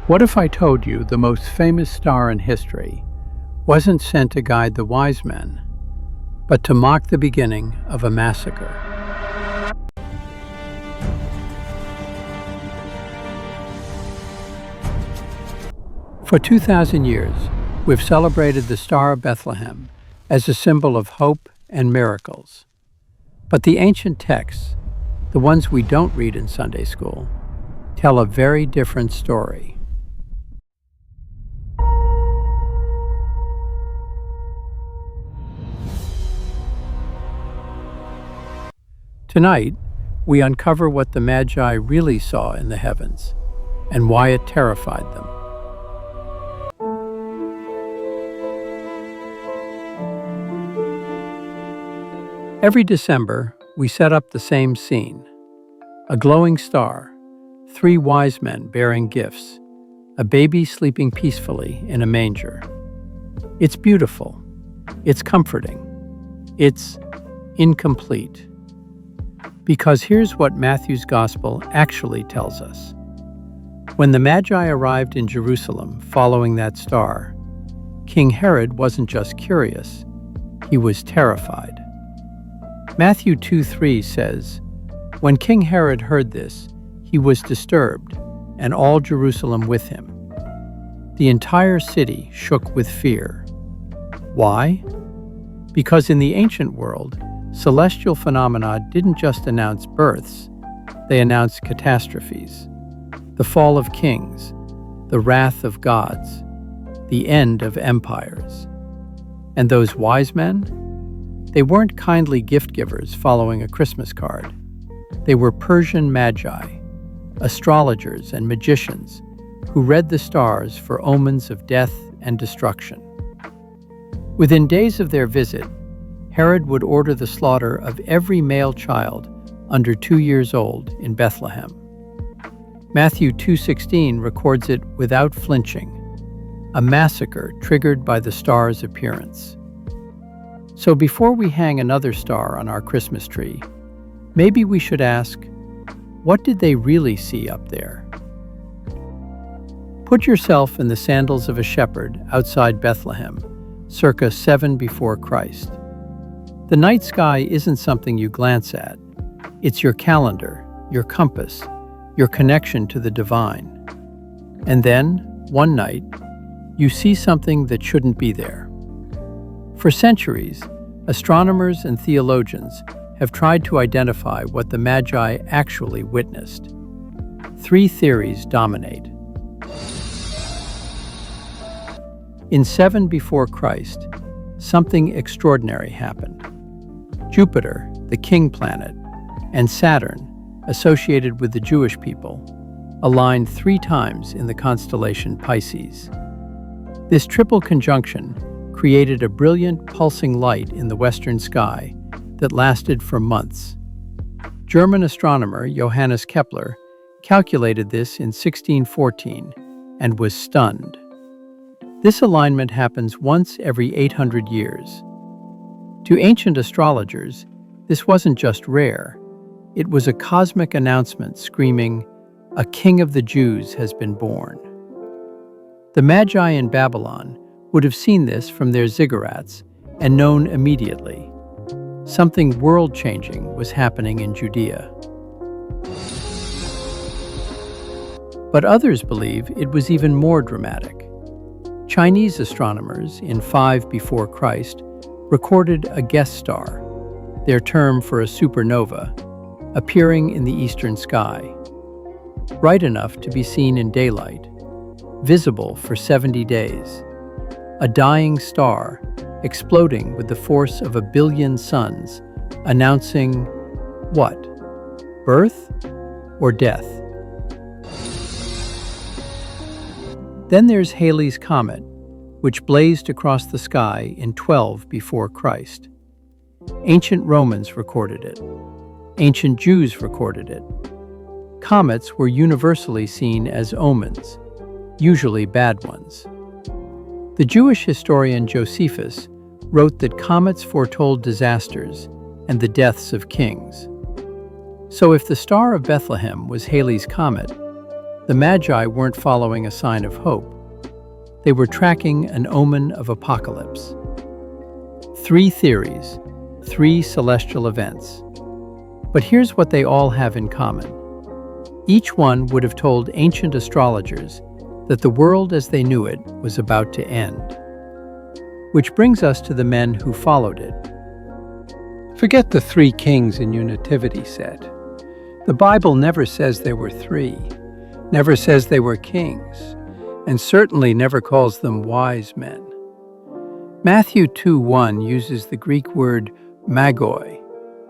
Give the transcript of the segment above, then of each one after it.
What if I told you the most famous star in history wasn't sent to guide the wise men, but to mark the beginning of a massacre? For 2,000 years, we've celebrated the Star of Bethlehem as a symbol of hope and miracles. But the ancient texts, the ones we don't read in Sunday school, tell a very different story. Tonight, we uncover what the Magi really saw in the heavens and why it terrified them. Every December, we set up the same scene. A glowing star, 3 wise men bearing gifts, a baby sleeping peacefully in a manger. It's beautiful, it's comforting, it's incomplete. Because here's what Matthew's Gospel actually tells us. When the Magi arrived in Jerusalem following that star, King Herod wasn't just curious, he was terrified. Matthew 2:3 says, "When King Herod heard this, he was disturbed, and all Jerusalem with him. The entire city shook with fear." Why? Because in the ancient world, celestial phenomena didn't just announce births, they announced catastrophes. The fall of kings, the wrath of gods, the end of empires. And those wise men? They weren't kindly gift givers following a Christmas card. They were Persian magi, astrologers and magicians who read the stars for omens of death and destruction. Within days of their visit, Herod would order the slaughter of every male child under 2 years old in Bethlehem. Matthew 2:16 records it without flinching, a massacre triggered by the star's appearance. So before we hang another star on our Christmas tree, maybe we should ask, what did they really see up there? Put yourself in the sandals of a shepherd outside Bethlehem, circa 7 before Christ. The night sky isn't something you glance at. It's your calendar, your compass, your connection to the divine. And then, one night, you see something that shouldn't be there. For centuries, astronomers and theologians have tried to identify what the Magi actually witnessed. 3 theories dominate. In 7 before Christ, something extraordinary happened. Jupiter, the king planet, and Saturn, associated with the Jewish people, aligned 3 times in the constellation Pisces. This triple conjunction created a brilliant pulsing light in the western sky that lasted for months. German astronomer Johannes Kepler calculated this in 1614 and was stunned. This alignment happens once every 800 years. To ancient astrologers, this wasn't just rare. It was a cosmic announcement screaming, "A king of the Jews has been born." The Magi in Babylon would have seen this from their ziggurats and known immediately. Something world-changing was happening in Judea. But others believe it was even more dramatic. Chinese astronomers in 5 before Christ recorded a guest star, their term for a supernova, appearing in the eastern sky. Bright enough to be seen in daylight, visible for 70 days. A dying star, exploding with the force of 1 billion suns, announcing what? Birth or death? Then there's Halley's Comet, which blazed across the sky in 12 before Christ. Ancient Romans recorded it. Ancient Jews recorded it. Comets were universally seen as omens, usually bad ones. The Jewish historian Josephus wrote that comets foretold disasters and the deaths of kings. So if the Star of Bethlehem was Halley's Comet, The Magi weren't following a sign of hope. They were tracking an omen of apocalypse. 3 theories, 3 celestial events. But here's what they all have in common. Each one would have told ancient astrologers that the world as they knew it was about to end. Which brings us to the men who followed it. Forget the 3 kings in your nativity set. The Bible never says there were 3, never says they were kings, and certainly never calls them wise men. Matthew 2:1 uses the Greek word magoi,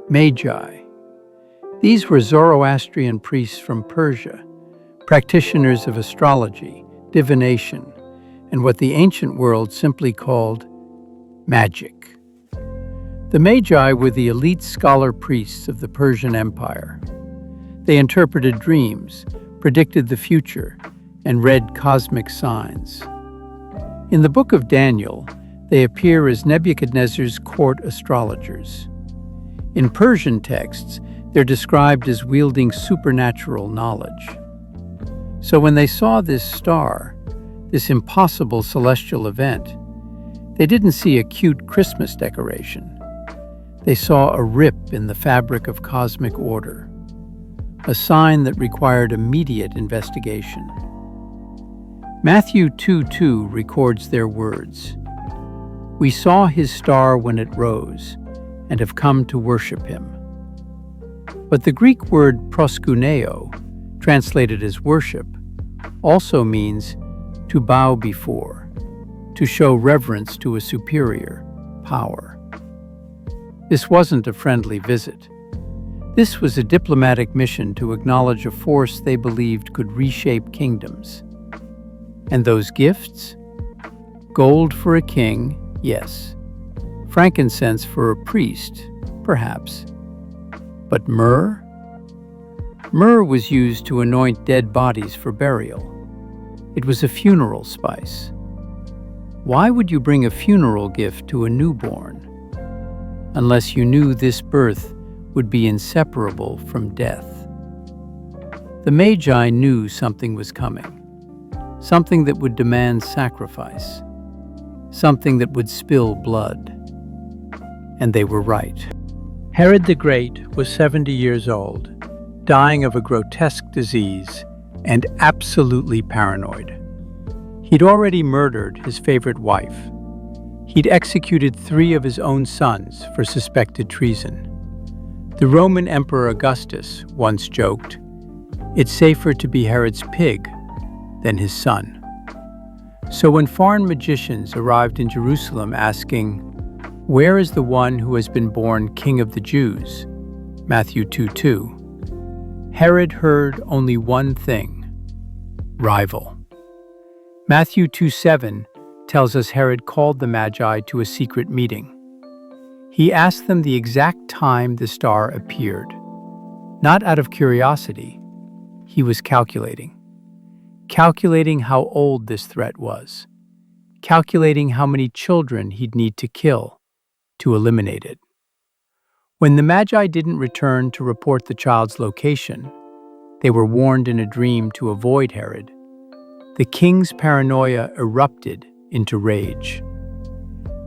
magi. These were Zoroastrian priests from Persia, practitioners of astrology, divination, and what the ancient world simply called magic. The Magi were the elite scholar priests of the Persian Empire. They interpreted dreams, predicted the future, and read cosmic signs. In the book of Daniel, they appear as Nebuchadnezzar's court astrologers. In Persian texts, they're described as wielding supernatural knowledge. So when they saw this star, this impossible celestial event, they didn't see a cute Christmas decoration. They saw a rip in the fabric of cosmic order, a sign that required immediate investigation. Matthew 2:2 records their words. We saw his star when it rose, and have come to worship him. But the Greek word proskuneo, translated as worship, also means to bow before, to show reverence to a superior power. This wasn't a friendly visit. This was a diplomatic mission to acknowledge a force they believed could reshape kingdoms. And those gifts? Gold for a king, yes. Frankincense for a priest, perhaps. But myrrh? Myrrh was used to anoint dead bodies for burial. It was a funeral spice. Why would you bring a funeral gift to a newborn? Unless you knew this birth would be inseparable from death. The Magi knew something was coming, something that would demand sacrifice, something that would spill blood. And they were right. Herod the Great was 70 years old, dying of a grotesque disease, and absolutely paranoid. He'd already murdered his favorite wife. He'd executed 3 of his own sons for suspected treason. The Roman Emperor Augustus once joked, "It's safer to be Herod's pig than his son." So when foreign magicians arrived in Jerusalem asking, "Where is the one who has been born King of the Jews?" Matthew 2:2, Herod heard only one thing: rival. Matthew 2:7 tells us Herod called the Magi to a secret meeting. He asked them the exact time the star appeared. Not out of curiosity, he was calculating how old this threat was, calculating how many children he'd need to kill to eliminate it. When the Magi didn't return to report the child's location, they were warned in a dream to avoid Herod. The king's paranoia erupted into rage.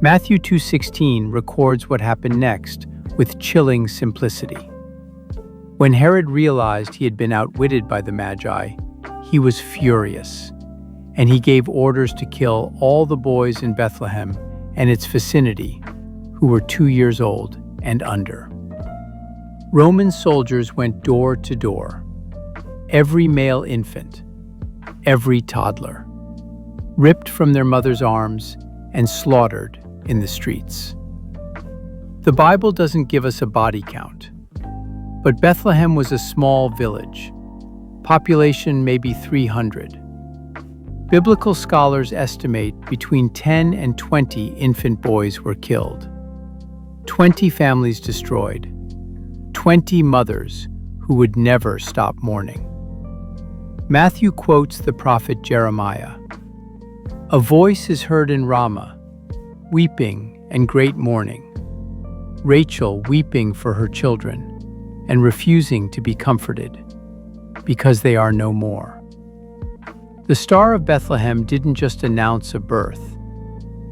Matthew 2:16 records what happened next with chilling simplicity. When Herod realized he had been outwitted by the Magi, he was furious, and he gave orders to kill all the boys in Bethlehem and its vicinity who were 2 years old and under. Roman soldiers went door to door. Every male infant, every toddler, ripped from their mother's arms and slaughtered in the streets. The Bible doesn't give us a body count, but Bethlehem was a small village, population maybe 300. Biblical scholars estimate between 10 and 20 infant boys were killed, 20 families destroyed, 20 mothers who would never stop mourning. Matthew quotes the prophet Jeremiah. A voice is heard in Ramah, weeping and great mourning. Rachel weeping for her children and refusing to be comforted, because they are no more. The Star of Bethlehem didn't just announce a birth.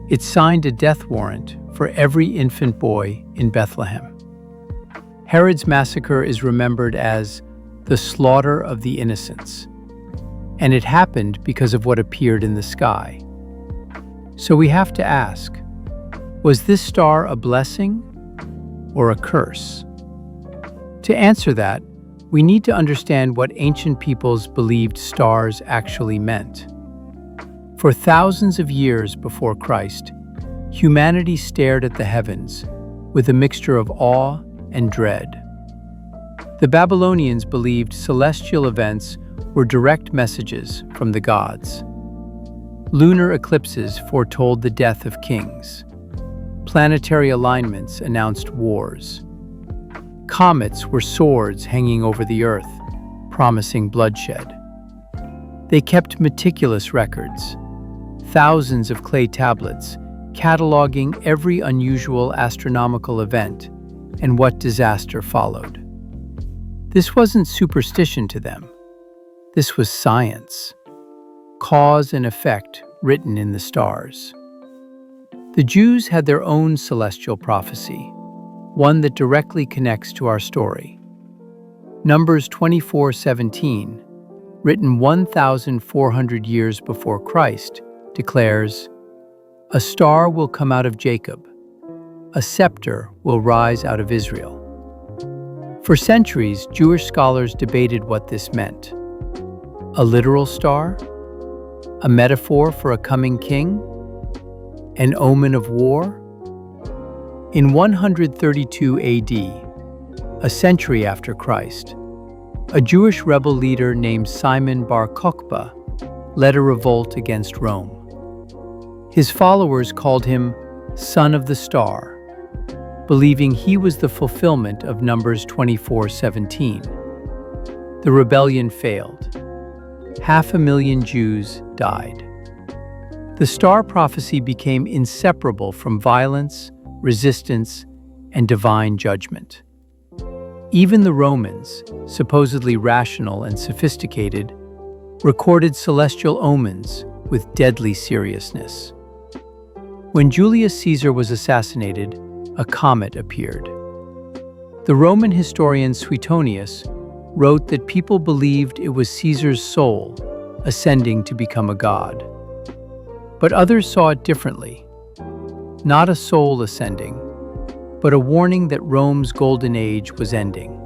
It signed a death warrant for every infant boy in Bethlehem. Herod's massacre is remembered as the slaughter of the innocents, and it happened because of what appeared in the sky. So we have to ask, was this star a blessing or a curse? To answer that, we need to understand what ancient peoples believed stars actually meant. For thousands of years before Christ, humanity stared at the heavens with a mixture of awe and dread. The Babylonians believed celestial events were direct messages from the gods. Lunar eclipses foretold the death of kings. Planetary alignments announced wars. Comets were swords hanging over the earth, promising bloodshed. They kept meticulous records, thousands of clay tablets, cataloging every unusual astronomical event and what disaster followed. This wasn't superstition to them. This was science. Cause and effect written in the stars. The Jews had their own celestial prophecy, one that directly connects to our story. Numbers 24:17, written 1,400 years before Christ, declares, "A star will come out of Jacob. A scepter will rise out of Israel." For centuries, Jewish scholars debated what this meant. A literal star? A metaphor for a coming king? An omen of war? In 132 AD, a century after Christ, a Jewish rebel leader named Simon Bar Kokhba led a revolt against Rome. His followers called him Son of the Star, believing he was the fulfillment of Numbers 24:17. The rebellion failed. 500,000 Jews died. The star prophecy became inseparable from violence, resistance, and divine judgment. Even the Romans, supposedly rational and sophisticated, recorded celestial omens with deadly seriousness. When Julius Caesar was assassinated, a comet appeared. The Roman historian Suetonius wrote that people believed it was Caesar's soul ascending to become a god. But others saw it differently. Not a soul ascending, but a warning that Rome's golden age was ending.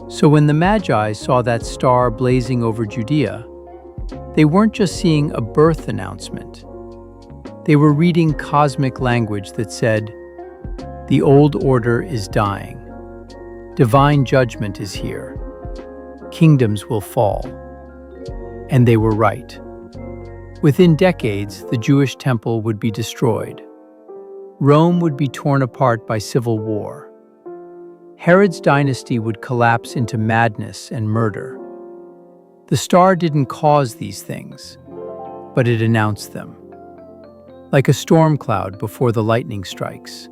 So when the Magi saw that star blazing over Judea, they weren't just seeing a birth announcement. They were reading cosmic language that said, "The old order is dying. Divine judgment is here. Kingdoms will fall." And they were right. Within decades, the Jewish temple would be destroyed. Rome would be torn apart by civil war. Herod's dynasty would collapse into madness and murder. The star didn't cause these things, but it announced them. Like a storm cloud before the lightning strikes.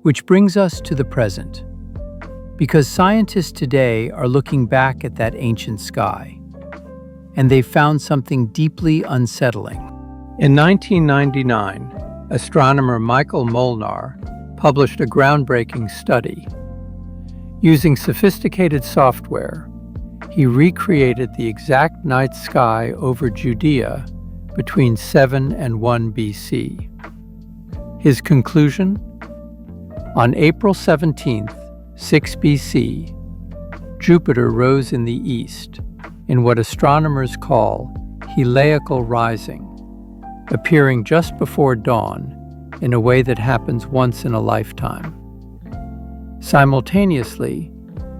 Which brings us to the present. Because scientists today are looking back at that ancient sky, and they've found something deeply unsettling. In 1999, astronomer Michael Molnar published a groundbreaking study. Using sophisticated software, he recreated the exact night sky over Judea between 7 and 1 BC. His conclusion? On April 17th, 6 BC, Jupiter rose in the east in what astronomers call heliacal rising, appearing just before dawn in a way that happens once in a lifetime. Simultaneously,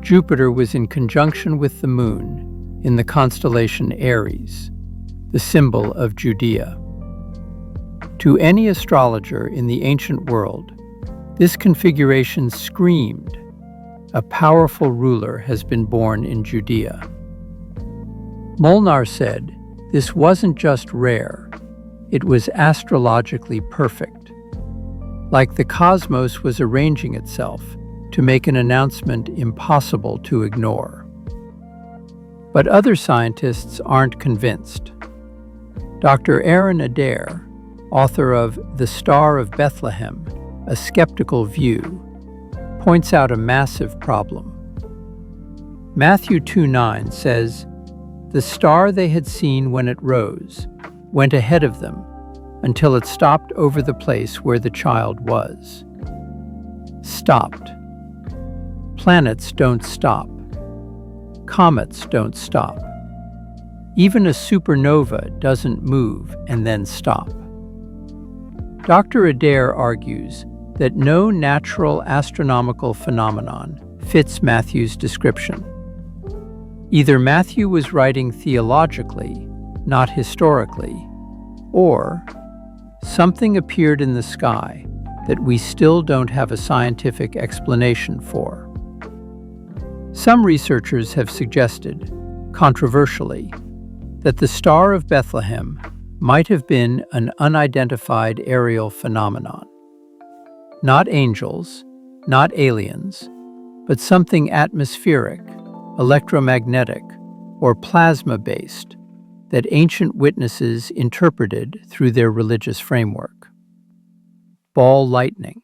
Jupiter was in conjunction with the moon in the constellation Aries, the symbol of Judea. To any astrologer in the ancient world, this configuration screamed, a powerful ruler has been born in Judea. Molnar said this wasn't just rare, it was astrologically perfect. Like the cosmos was arranging itself to make an announcement impossible to ignore. But other scientists aren't convinced. Dr. Aaron Adair, author of The Star of Bethlehem, A Skeptical View, points out a massive problem. Matthew 2:9 says, "The star they had seen when it rose went ahead of them until it stopped over the place where the child was." Stopped. Planets don't stop. Comets don't stop. Even a supernova doesn't move and then stop. Dr. Adair argues that no natural astronomical phenomenon fits Matthew's description. Either Matthew was writing theologically, not historically, or something appeared in the sky that we still don't have a scientific explanation for. Some researchers have suggested, controversially, that the Star of Bethlehem might have been an unidentified aerial phenomenon. Not angels, not aliens, but something atmospheric, electromagnetic, or plasma-based that ancient witnesses interpreted through their religious framework. Ball lightning,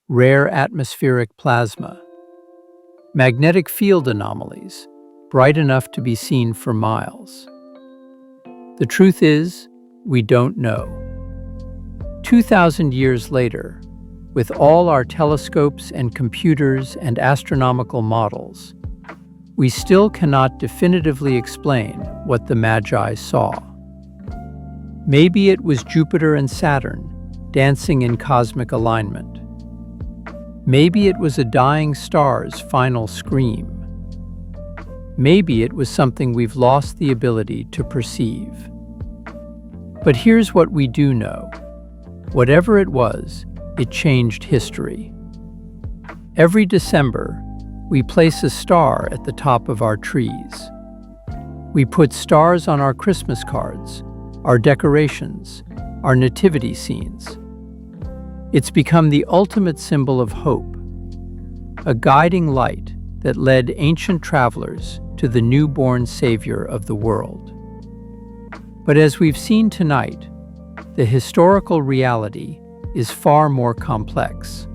rare atmospheric plasma, magnetic field anomalies, bright enough to be seen for miles. The truth is, we don't know. 2,000 years later, with all our telescopes and computers and astronomical models, we still cannot definitively explain what the Magi saw. Maybe it was Jupiter and Saturn dancing in cosmic alignment. Maybe it was a dying star's final scream. Maybe it was something we've lost the ability to perceive. But here's what we do know. Whatever it was, it changed history. Every December, we place a star at the top of our trees. We put stars on our Christmas cards, our decorations, our nativity scenes. It's become the ultimate symbol of hope, a guiding light that led ancient travelers to the newborn Savior of the world. But as we've seen tonight, the historical reality is far more complex,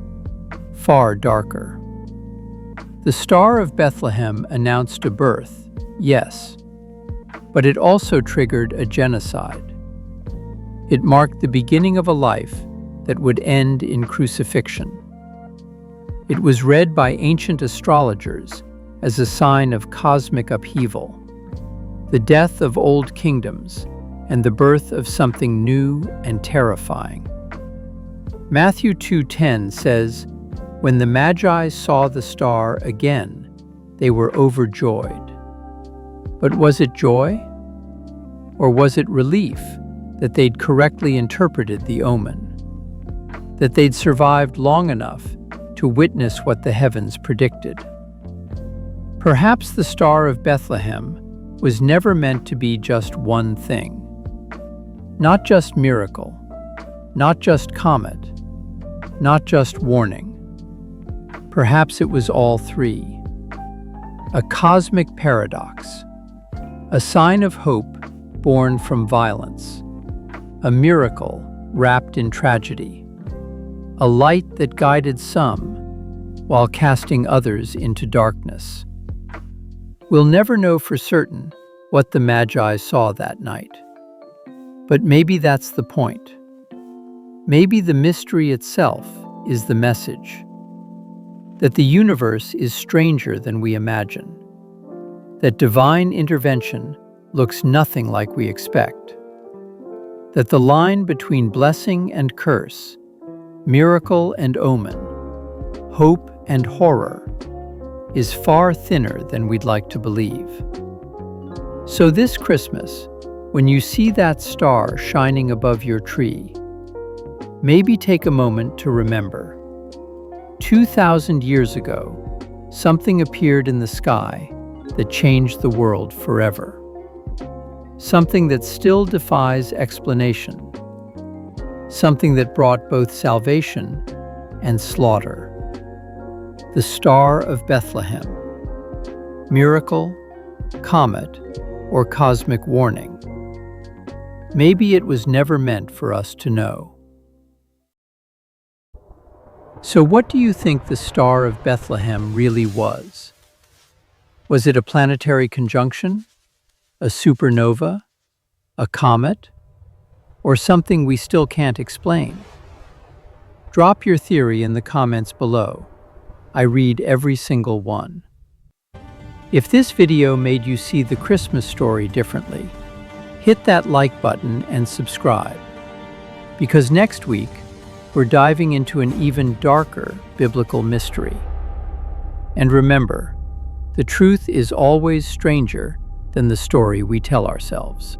far darker. The Star of Bethlehem announced a birth, yes, but it also triggered a genocide. It marked the beginning of a life that would end in crucifixion. It was read by ancient astrologers as a sign of cosmic upheaval, the death of old kingdoms, and the birth of something new and terrifying. Matthew 2:10 says, "When the Magi saw the star again, they were overjoyed." But was it joy? Or was it relief that they'd correctly interpreted the omen? That they'd survived long enough to witness what the heavens predicted? Perhaps the Star of Bethlehem was never meant to be just one thing. Not just miracle, not just comet, not just warning. Perhaps it was all three. A cosmic paradox, a sign of hope born from violence, a miracle wrapped in tragedy, a light that guided some while casting others into darkness. We'll never know for certain what the Magi saw that night. But maybe that's the point. Maybe the mystery itself is the message. That the universe is stranger than we imagine. That divine intervention looks nothing like we expect. That the line between blessing and curse, miracle and omen, hope and horror, is far thinner than we'd like to believe. So this Christmas, when you see that star shining above your tree, maybe take a moment to remember. 2,000 years ago, something appeared in the sky that changed the world forever. Something that still defies explanation. Something that brought both salvation and slaughter. The Star of Bethlehem. Miracle, comet, or cosmic warning. Maybe it was never meant for us to know. So what do you think the Star of Bethlehem really was? Was it a planetary conjunction, a supernova, a comet, or something we still can't explain? Drop your theory in the comments below. I read every single one. If this video made you see the Christmas story differently, hit that like button and subscribe. Because next week, we're diving into an even darker biblical mystery. And remember, the truth is always stranger than the story we tell ourselves.